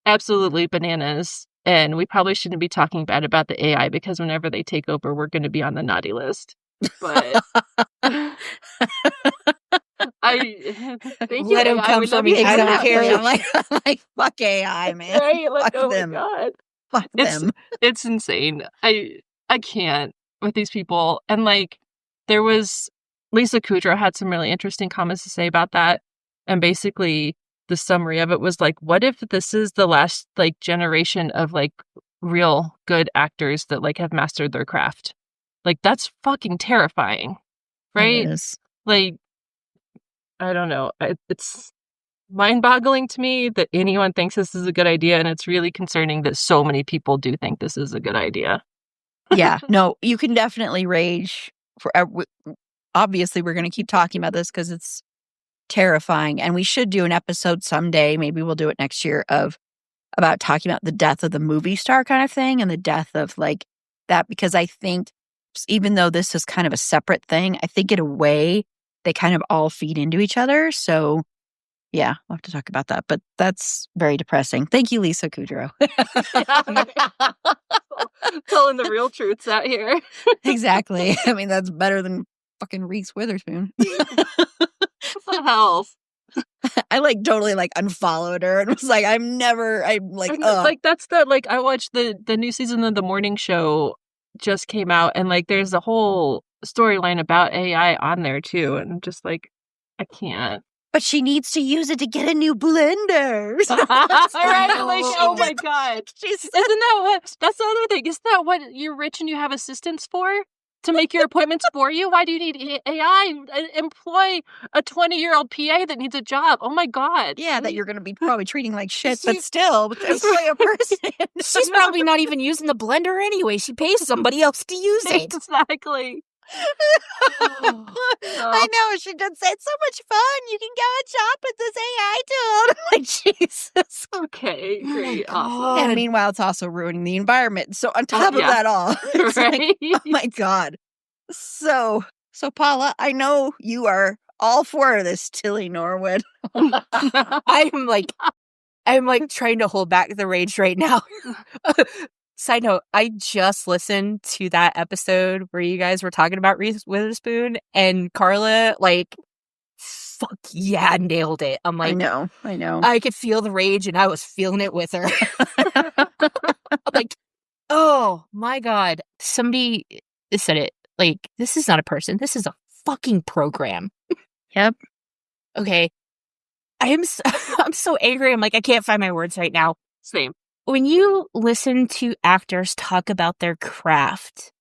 Speaker 3: absolutely bananas. And we probably shouldn't be talking bad about the AI because whenever they take over, we're going to be on the naughty list. But
Speaker 2: let him come for me. I don't care. I'm like, fuck AI, man.
Speaker 3: Right? Like,
Speaker 2: fuck them.
Speaker 3: My God.
Speaker 2: Fuck them.
Speaker 3: It's insane. I can't with these people. And like, there was Lisa Kudrow had some really interesting comments to say about that. And basically, the summary of it was like, what if this is the last like generation of like real good actors that like have mastered their craft? Like, that's fucking terrifying, right?
Speaker 2: It is.
Speaker 3: Like, I don't know. It's mind-boggling to me that anyone thinks this is a good idea, and it's really concerning that so many people do think this is a good idea.
Speaker 2: Yeah, no, you can definitely rage. Obviously, we're going to keep talking about this because it's terrifying, and we should do an episode someday. Maybe we'll do it next year about talking about the death of the movie star kind of thing and the death of like that, because I think even though this is kind of a separate thing, I think in a way they kind of all feed into each other. So yeah, we'll have to talk about that, but that's very depressing. Thank you, Lisa Kudrow.
Speaker 3: Telling the real truths out here.
Speaker 2: Exactly. I mean, that's better than fucking Reese Witherspoon.
Speaker 3: What the hell?
Speaker 2: I like totally like unfollowed her and was like, I'm like,
Speaker 3: like that's the like I watched the new season of The Morning Show just came out, and like there's a whole storyline about AI on there too, and I'm just like, I can't.
Speaker 2: But she needs to use it to get a new blender.
Speaker 3: Right? Like, oh my God. Isn't that what, that's the other thing. Isn't that what you're rich and you have assistants for? To make your appointments for you? Why do you need AI? Employ a 20-year-old PA that needs a job. Oh my God.
Speaker 2: Yeah, that you're going to be probably treating like shit, but still, employ a person.
Speaker 4: She's probably not even using the blender anyway. She pays somebody else to use it.
Speaker 3: Exactly.
Speaker 2: I know. She did say it's so much fun. You can go and shop with this AI tool. Like, Jesus.
Speaker 3: Okay, great,
Speaker 4: Oh
Speaker 3: awesome.
Speaker 2: And meanwhile, it's also ruining the environment. So on top of
Speaker 3: yeah.
Speaker 2: that all, it's like,
Speaker 3: Right?
Speaker 2: oh my God. So Paula, I know you are all for this, Tilly Norwood.
Speaker 4: I'm like trying to hold back the rage right now. Side note, I just listened to that episode where you guys were talking about Reese Witherspoon, and Carla, like, fuck yeah, nailed it. I'm like,
Speaker 2: I know.
Speaker 4: I could feel the rage, and I was feeling it with her. I'm like, oh my God. Somebody said it. Like, this is not a person. This is a fucking program.
Speaker 2: Yep.
Speaker 4: Okay. I'm so angry. I'm like, I can't find my words right now.
Speaker 3: Same.
Speaker 4: When you listen to actors talk about their craft,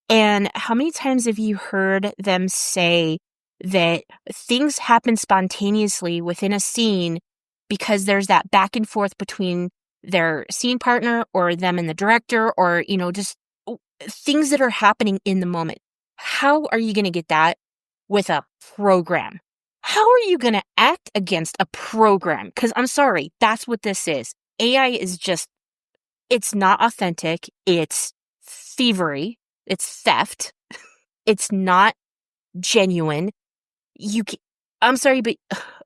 Speaker 4: and how many times have you heard them say that things happen spontaneously within a scene because there's that back and forth between their scene partner or them and the director, or, just things that are happening in the moment. How are you going to get that with a program? How are you going to act against a program? Because I'm sorry, that's what this is. AI is just, it's not authentic. It's thievery. It's theft. It's not genuine. I'm sorry, but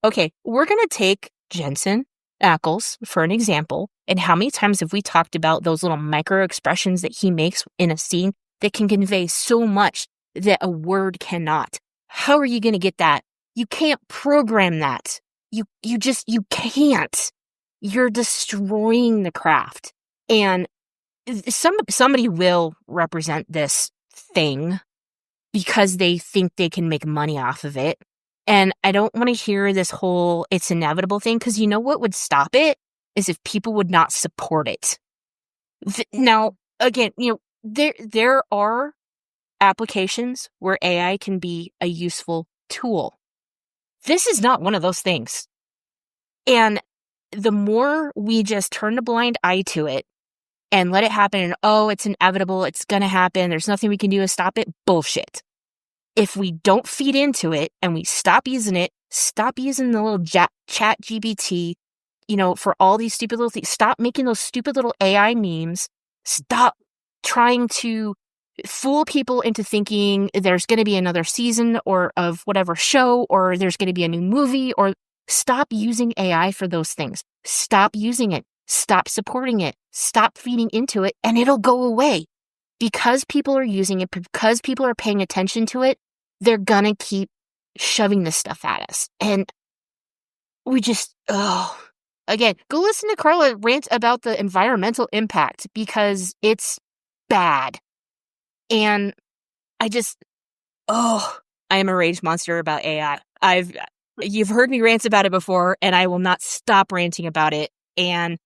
Speaker 4: okay, we're going to take Jensen Ackles for an example. And how many times have we talked about those little micro expressions that he makes in a scene that can convey so much that a word cannot? How are you going to get that? You can't program that. You can't. You're destroying the craft. And somebody will represent this thing because they think they can make money off of it. And I don't want to hear this whole it's inevitable thing, because you know what would stop it is if people would not support it. Now, again, there are applications where AI can be a useful tool. This is not one of those things. And the more we just turn a blind eye to it and let it happen, and it's inevitable, it's going to happen, there's nothing we can do to stop it, bullshit. If we don't feed into it and we stop using it, stop using the little chat GPT, for all these stupid little things, stop making those stupid little AI memes, stop trying to fool people into thinking there's going to be another season or of whatever show, or there's going to be a new movie, or stop using AI for those things. Stop using it. Stop supporting it. Stop feeding into it, and it'll go away. Because people are using it, because people are paying attention to it, they're going to keep shoving this stuff at us. And we just, again, go listen to Carla rant about the environmental impact, because it's bad. And I just, I am a rage monster about AI. You've heard me rant about it before, and I will not stop ranting about it. And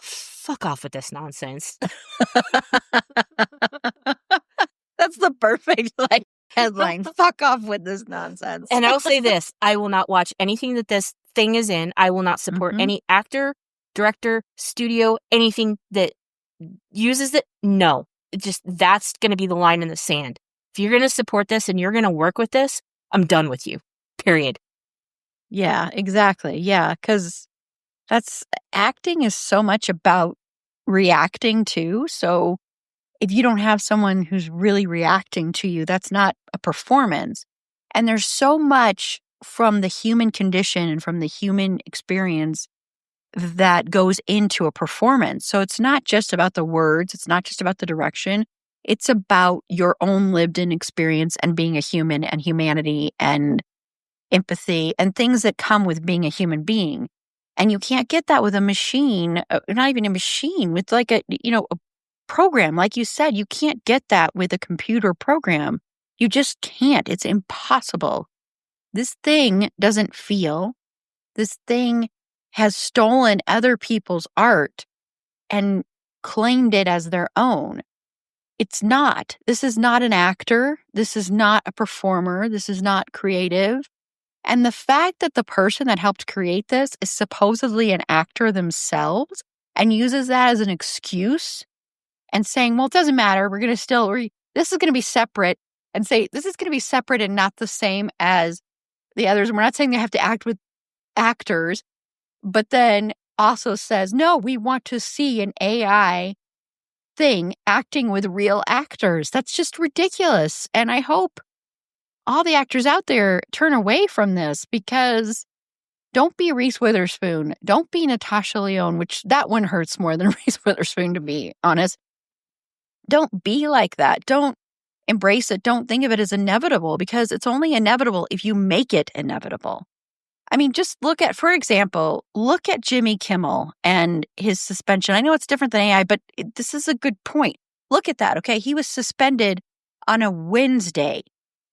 Speaker 4: fuck off with this nonsense.
Speaker 2: That's the perfect headline. Fuck off with this nonsense.
Speaker 4: And I'll say this, I will not watch anything that this thing is in. I will not support any actor, director, studio, anything that uses it. No. That's going to be the line in the sand. If you're going to support this and you're going to work with this, I'm done with you. Period.
Speaker 2: Yeah, exactly. Yeah, because acting is so much about reacting to. So if you don't have someone who's really reacting to you, that's not a performance. And there's so much from the human condition and from the human experience that goes into a performance. So it's not just about the words. It's not just about the direction. It's about your own lived-in experience and being a human and humanity and empathy and things that come with being a human being. And you can't get that with a machine, not even a machine, with like a program. Like you said, you can't get that with a computer program. You just can't. It's impossible. This thing doesn't feel. This thing has stolen other people's art and claimed it as their own. It's not. This is not an actor. This is not a performer. This is not creative. And the fact that the person that helped create this is supposedly an actor themselves and uses that as an excuse and saying, well, it doesn't matter. We're going to this is going to be separate. and say, this is going to be separate and not the same as the others. And we're not saying they have to act with actors, but then also says, no, we want to see an AI thing acting with real actors. That's just ridiculous. And I hope all the actors out there turn away from this, because don't be Reese Witherspoon. Don't be Natasha Lyonne, which that one hurts more than Reese Witherspoon, to be honest. Don't be like that. Don't embrace it. Don't think of it as inevitable, because it's only inevitable if you make it inevitable. I mean, just look at, for example, look at Jimmy Kimmel and his suspension. I know it's different than AI, but this is a good point. Look at that, okay? He was suspended on a Wednesday.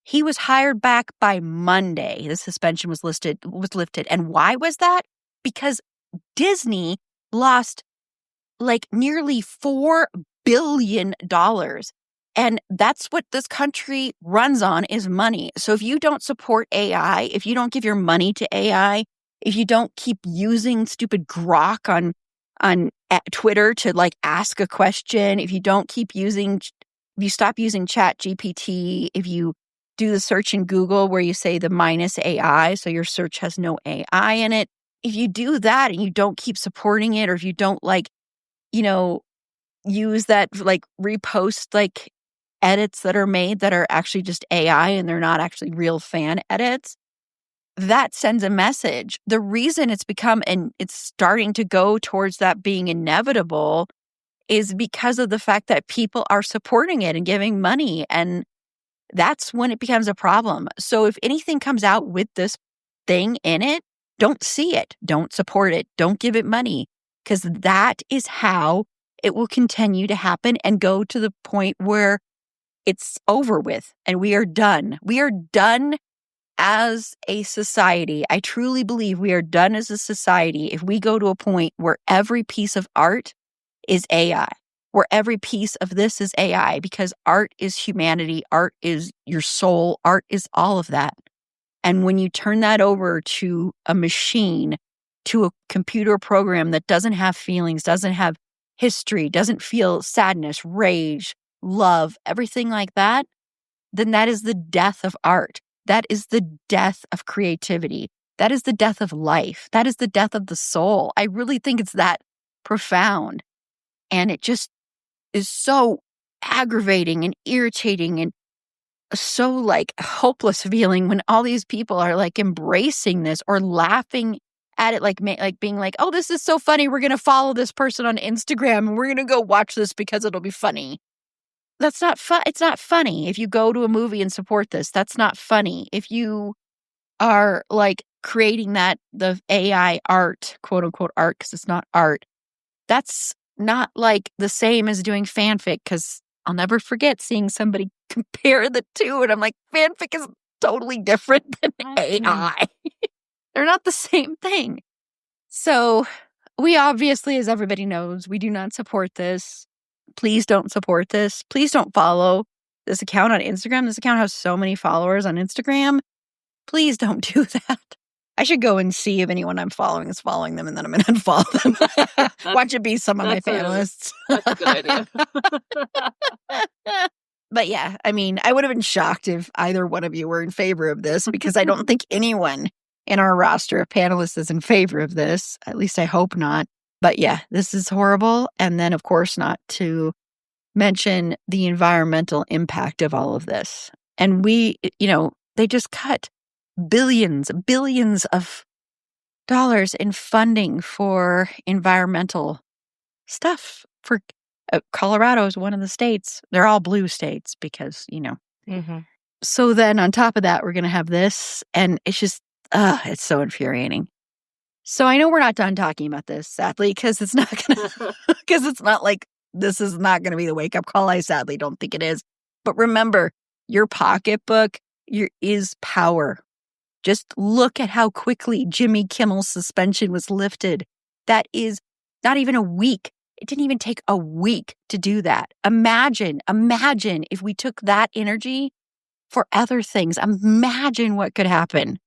Speaker 2: He was hired back by Monday. The suspension was lifted. And why was that? Because Disney lost like nearly $4 billion. And that's what this country runs on, is money. So if you don't support AI, if you don't give your money to AI, if you don't keep using stupid grok on Twitter to like ask a question, if you don't keep using, if you stop using Chat GPT, if you do the search in Google where you say the minus AI, so your search has no AI in it, if you do that and you don't keep supporting it, or if you don't like, use that, like repost like edits that are made that are actually just AI and they're not actually real fan edits, that sends a message. The reason it's become, and it's starting to go towards that being inevitable, is because of the fact that people are supporting it and giving money. And that's when it becomes a problem. So if anything comes out with this thing in it, don't see it. Don't support it. Don't give it money, because that is how it will continue to happen and go to the point where it's over with and we are done. We are done as a society. I truly believe we are done as a society if we go to a point where every piece of art is AI, where every piece of this is AI, because art is humanity, art is your soul, art is all of that. And when you turn that over to a machine, to a computer program that doesn't have feelings, doesn't have history, doesn't feel sadness, rage, love, everything like that, then that is the death of art. That is the death of creativity. That is the death of life. That is the death of the soul. I really think it's that profound. And it just is so aggravating and irritating and so like hopeless feeling when all these people are like embracing this or laughing at it, like being like, oh, this is so funny. We're going to follow this person on Instagram and we're going to go watch this because it'll be funny. That's not fun. It's not funny. If you go to a movie and support this, that's not funny. If you are like creating the AI art, quote unquote art, because it's not art, that's not like the same as doing fanfic, because I'll never forget seeing somebody compare the two. And I'm like, fanfic is totally different than AI. They're not the same thing. So we obviously, as everybody knows, we do not support this. Please don't support this. Please don't follow this account on Instagram. This account has so many followers on Instagram. Please don't do that. I should go and see if anyone I'm following is following them, and then I'm going to unfollow them. Watch it be some of my panelists.
Speaker 3: That's a good idea.
Speaker 2: But yeah, I mean, I would have been shocked if either one of you were in favor of this, because I don't think anyone in our roster of panelists is in favor of this. At least I hope not. But yeah, this is horrible. And then, of course, not to mention the environmental impact of all of this. And we, they just cut billions of dollars in funding for environmental stuff. For Colorado is one of the states. They're all blue states because,
Speaker 4: Mm-hmm.
Speaker 2: So then on top of that, we're going to have this. And it's just, it's so infuriating. So I know we're not done talking about this, sadly, because it's not like this is not going to be the wake-up call. I sadly don't think it is. But remember, your pocketbook is power. Just look at how quickly Jimmy Kimmel's suspension was lifted. That is not even a week. It didn't even take a week to do that. Imagine if we took that energy for other things. Imagine what could happen.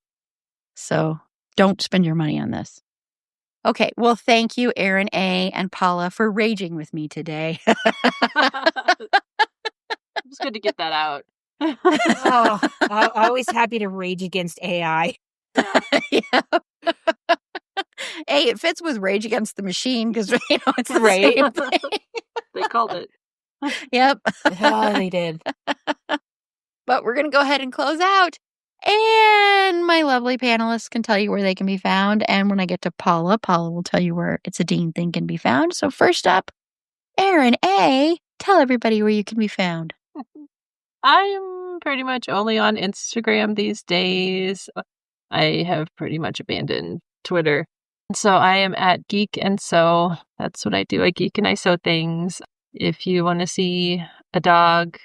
Speaker 2: So don't spend your money on this. Okay, well, thank you, Erin A. and Paula, for raging with me today.
Speaker 3: It was good to get that out.
Speaker 4: Oh, I'm always happy to rage against AI.
Speaker 2: Yeah. Hey, it fits with Rage Against the Machine because it's the
Speaker 4: Right.
Speaker 2: same thing.
Speaker 3: They called it.
Speaker 2: Yep.
Speaker 4: Oh, they did.
Speaker 2: But we're going to go ahead and close out. And my lovely panelists can tell you where they can be found. And when I get to Paula, Paula will tell you where It's a Dean thing can be found. So first up, Erin A, tell everybody where you can be found.
Speaker 3: I'm pretty much only on Instagram these days. I have pretty much abandoned Twitter. So I am at Geek and Sew. That's what I do. I geek and I sew things. If you want to see a dog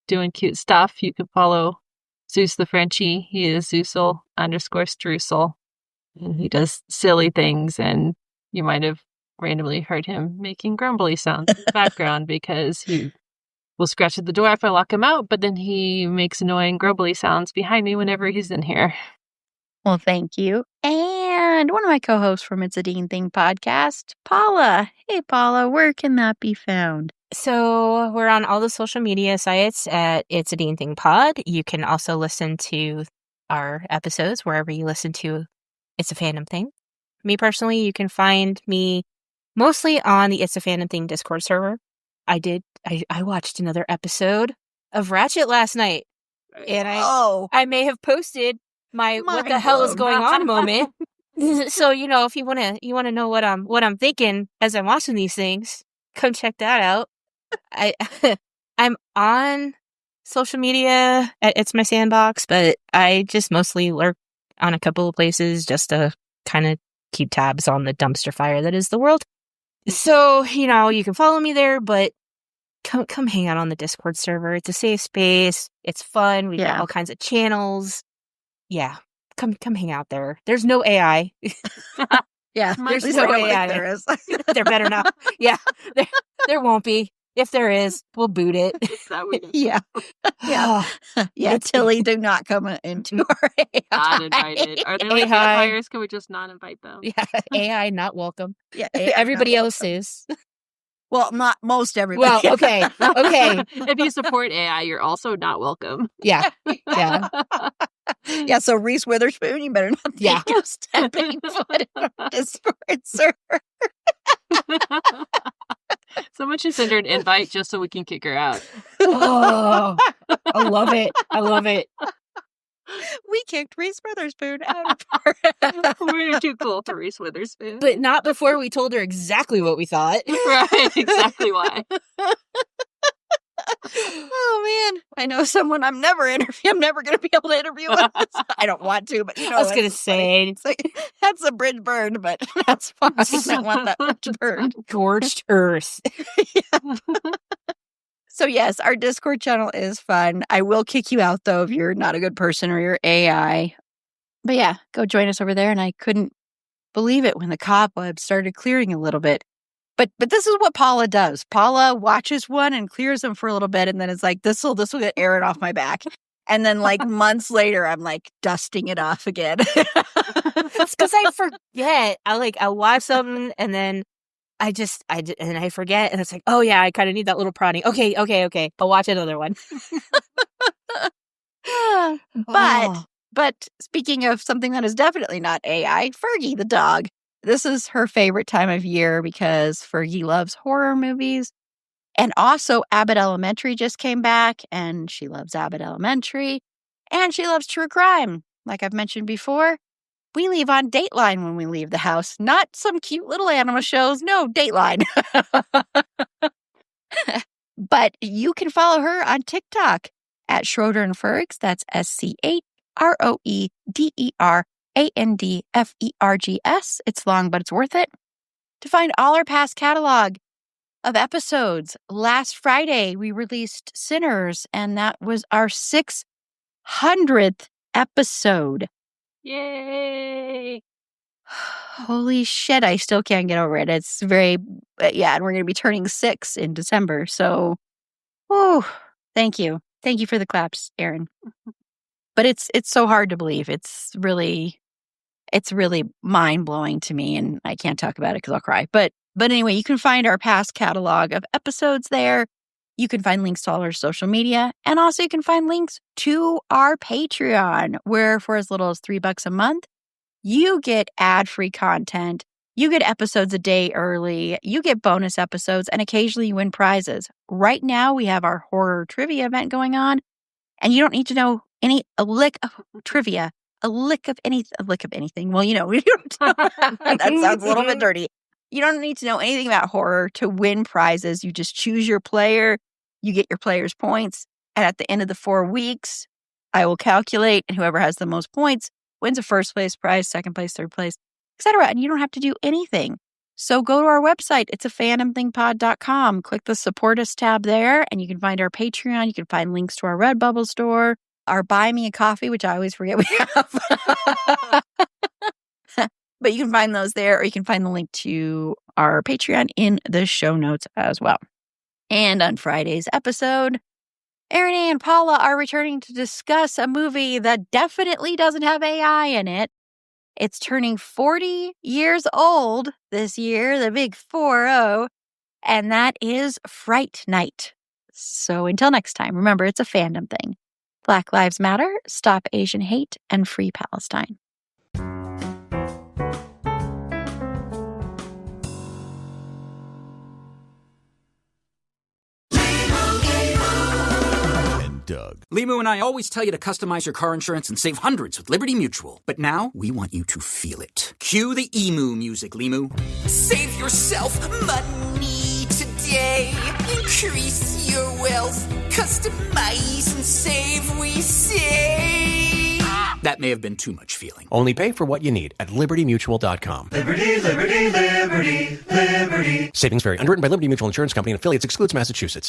Speaker 3: doing cute stuff, you can follow Zeus the Frenchie. He is Zeusel_Streusel. And he does silly things, and you might have randomly heard him making grumbly sounds in the background because he will scratch at the door if I lock him out, but then he makes annoying grumbly sounds behind me whenever he's in here.
Speaker 2: Well, thank you. And one of my co-hosts from It's a Dean Thing podcast, Paula. Hey, Paula, where can that be found?
Speaker 4: So we're on all the social media sites at It's a Dean Thing Pod. You can also listen to our episodes wherever you listen to It's a Fandom Thing. Me personally, you can find me mostly on the It's a Fandom Thing Discord server. I watched another episode of Ratchet last night, and I may have posted my what the hell is going on moment. So if you want to know what I'm thinking as I'm watching these things, come check that out. I'm on social media at It's My Sandbox, but I just mostly lurk on a couple of places just to kind of keep tabs on the dumpster fire that is the world. So, you can follow me there, but come hang out on the Discord server. It's a safe space. It's fun. We've got all kinds of channels. Yeah. Come hang out there. There's no AI.
Speaker 2: Yeah,
Speaker 4: there's no AI.
Speaker 2: There is.
Speaker 4: There better not. Yeah, there won't be. If there is, we'll boot it.
Speaker 2: Yeah. Yeah. Tilly, do not come into our AI.
Speaker 3: Not invited. Are they like vampires? Can we just not invite them?
Speaker 4: Yeah, AI not welcome.
Speaker 2: Yeah,
Speaker 4: everybody else is.
Speaker 2: Well, not most everybody.
Speaker 4: Well, okay.
Speaker 3: If you support AI, you're also not welcome.
Speaker 4: Yeah.
Speaker 2: Yeah, so Reese Witherspoon, you better not think of stepping foot in our Discord server.
Speaker 3: Someone should send her an invite just so we can kick her out.
Speaker 4: Oh, I love it.
Speaker 2: We kicked Reese Witherspoon out of our...
Speaker 3: We're too cool for Reese Witherspoon.
Speaker 4: But not before we told her exactly what we thought.
Speaker 3: Right, exactly why.
Speaker 2: Oh, man. I know someone I'm never going to be able to interview with. I don't want to, but
Speaker 4: I was going to say.
Speaker 2: It's like, that's a bridge burned, but that's fine. I don't want that bridge burned.
Speaker 4: Scorched earth.
Speaker 2: So, yes, our Discord channel is fun. I will kick you out, though, if you're not a good person or you're AI. But yeah, go join us over there. And I couldn't believe it when the cobwebs started clearing a little bit. But this is what Paula does. Paula watches one and clears them for a little bit, and then it's like, this will get Erin off my back. And then like months later, I'm like dusting it off again.
Speaker 4: It's because I forget. I'll watch something and then I forget, and it's like, oh yeah, I kind of need that little prodding. Okay. I'll watch another one.
Speaker 2: But speaking of something that is definitely not AI, Fergie the dog. This is her favorite time of year because Fergie loves horror movies. And also Abbott Elementary just came back, and she loves Abbott Elementary. And she loves true crime. Like I've mentioned before, we leave on Dateline when we leave the house. Not some cute little animal shows. No, Dateline. But you can follow her on TikTok at Schroeder and Fergs. That's SCHROEDERANDFERGS. It's long, but it's worth it. To find all our past catalog of episodes, last Friday we released Sinners, and that was our 600th episode.
Speaker 3: Yay!
Speaker 2: Holy shit, I still can't get over it. It's and we're going to be turning 6 in December. So, thank you. Thank you for the claps, Erin. But it's so hard to believe. It's really mind-blowing to me, and I can't talk about it because I'll cry. But anyway, you can find our past catalog of episodes there. You can find links to all our social media, and also you can find links to our Patreon, where for as little as $3 a month, you get ad-free content, you get episodes a day early, you get bonus episodes, and occasionally you win prizes. Right now, we have our horror trivia event going on, and you don't need to know a lick of trivia, a lick of anything. Well, you know, that sounds a little bit dirty. You don't need to know anything about horror to win prizes. You just choose your player. You get your player's points. And at the end of the 4 weeks, I will calculate, and whoever has the most points wins a first place prize, second place, third place, etc. And you don't have to do anything. So go to our website. It's a fandomthingpod.com. Click the support us tab there, and you can find our Patreon. You can find links to our Redbubble store, our Buy Me a Coffee, which I always forget we have. But you can find those there, or you can find the link to our Patreon in the show notes as well. And on Friday's episode, Erin A and Paula are returning to discuss a movie that definitely doesn't have AI in it. It's turning 40 years old this year, the big 4-0, and that is Fright Night. So until next time, remember, it's a fandom thing. Black Lives Matter, Stop Asian Hate, and Free Palestine.
Speaker 9: Doug. Limu and I always tell you to customize your car insurance and save hundreds with Liberty Mutual. But now, we want you to feel it. Cue the emu music, Limu.
Speaker 10: Save yourself money today. Increase your wealth. Customize and save, we say.
Speaker 9: That may have been too much feeling.
Speaker 11: Only pay for what you need at LibertyMutual.com.
Speaker 12: Liberty, liberty, liberty, liberty.
Speaker 11: Savings vary. Underwritten by Liberty Mutual Insurance Company and affiliates. Excludes Massachusetts.